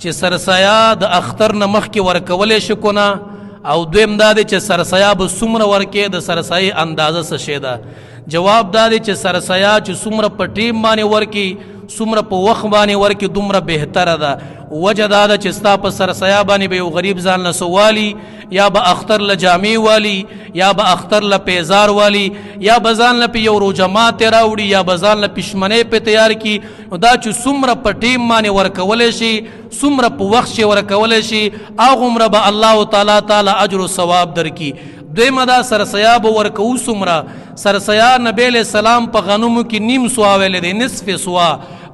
چې سرسایا د اختر نه مخکې ورکولی شي که نه، او دویم دا دی چې سرسایا به څومره ورکې، د سرسایي اندازه څه شی ده؟ جواب دا دی چې سرسایا چې څومره په ټیم باندې ورکي، څومره په وخت باندې ورکي، دومره بهتره ده. وجه دا ده چې ستا په سرسایا باندې به یو غریب ځان له څه والي، یا به اختر له جامې والي، یا به اختر له پیزار والي، یا به ځان له یو روژه ماتې راوړي، یا به ځان له پشمنۍ په تیار کړي. نو دا چې څومره په ټیم باندې ورکولی شي، څومره په وخت چې ورکولی شي، هغومره به الله تعالی اجر و ثواب درکړي. دویمه دا سرسیا به ورکوو څومره. سرسیا نبی علیہ السلام په غنمو کې نیم سوا ویلی دی، نصف سوا.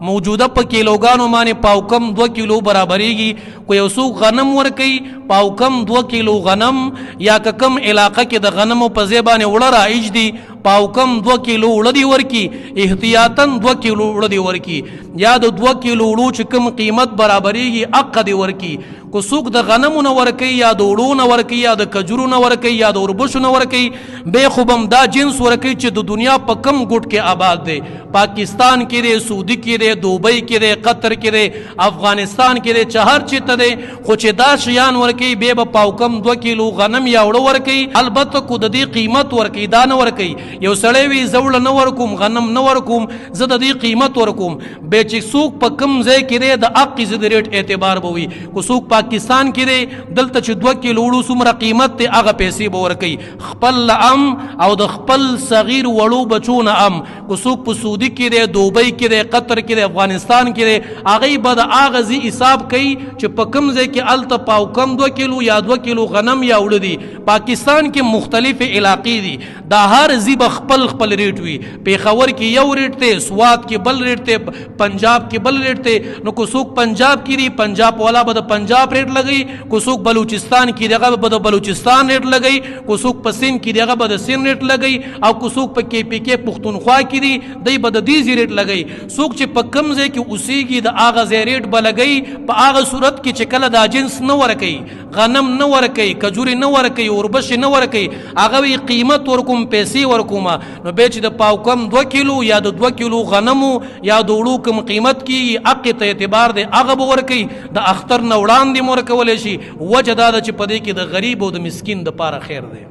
موجوده په کیلوګانو باندې پاوکم 2 کیلو برابریږي. کو یو څوک غنم ورکوي پاوکم 2 کیلو غنم، یا که کم علاقه کې د غنمو په ځای باندې اوړه رایج دي، پاوکم 2 کیلو اوړه دی ورکي، احتیاطاً 2 کیلو اوړه دی ورکي، یا د 2 کیلو اوړو چې کم قیمت برابریږي حق دی ورکي. کو څوک د غنمو نه ورکوي، یا د اوړو نه ورکوي، یا د کجورو نه ورکوي، یا د اوربشو نه ورکوي، بې خو به هم دا جنس ورکوي چې د دنیا په کم ګوټ کې آباد دی. پاکستان کې دی، سعودي کې دی، دوبۍ کې دی، قطر کې دی، افغانستان کې دی، چې هر چېرته دی، خو چې دا شیان ورکوي بیا به پاوکم 2 کیلو غنم یا اوړه ورکوي. البته کو د دې قیمت ورکوي، دا نه ورکوي. یو سړی وي زه اوړه نه ورکوم، غنم نه ورکوم، زه د دې قیمت ورکوم. بیا چې څوک په کم ځای کې دی د حق د ریټ اعتبار به وي. کو څوک پاکستان کې دی، دلته چې 2 کیلو اوړو څومره قیمت دی هغه پیسې به ورکوي، خپل ام او د خپل صغیر وړو بچو نه ام. کو څوک په سعودي کې دی، دوبۍ کې دی، قطر کې دی، افغانستان کې دی، هغوی به د هغه ځای حساب کوي چې په کوم ځای کې هلته پاوکم 2 کیلو یا 2 کیلو غنم یا اوړه دي. پاکستان کې مختلف علاقې دي، دا هر ځای به خپل خپل ریټ وي. پېښور کې یو ریټ دی، سوات کې بل ریټ دی، پنجاب کې بل ریټ دی. نو کو څوک پنجاب کې دی، پنجاب والا به د پنجاب ریټ لګوي. کو څوک بلوچستان کې دی هغه به د بلوچستان ریټ لګوي. کو څوک په سند کې دی هغه به د سند ریټ لګوي. او کو څوک په کې پی کې پښتونخوا کې دی دی به د دې ریټ لګوي. څوک چې په کم ځای کې اوسېږي د هغه ځای ریټ به لګوي. په هغه صورت کې چې کله دا جنس نه ورکوي، غنم نه ورکوي، کجورې نه ورکوي، اوربشې نه ورکوي، هغه وی قیمت ورکوم، پیسې ورکوم. نو بیا چې د پاوکم 2 کیلو یا د 2 کیلو غنمو یا د اوړو کم قیمت کېږي حق ته اعتبار دی هغه به ورکوي. د اختر نه وړاندې مو ورکولی شي. وجه دا ده چې په دې کې د غریب او د مسکین دپاره خیر دی.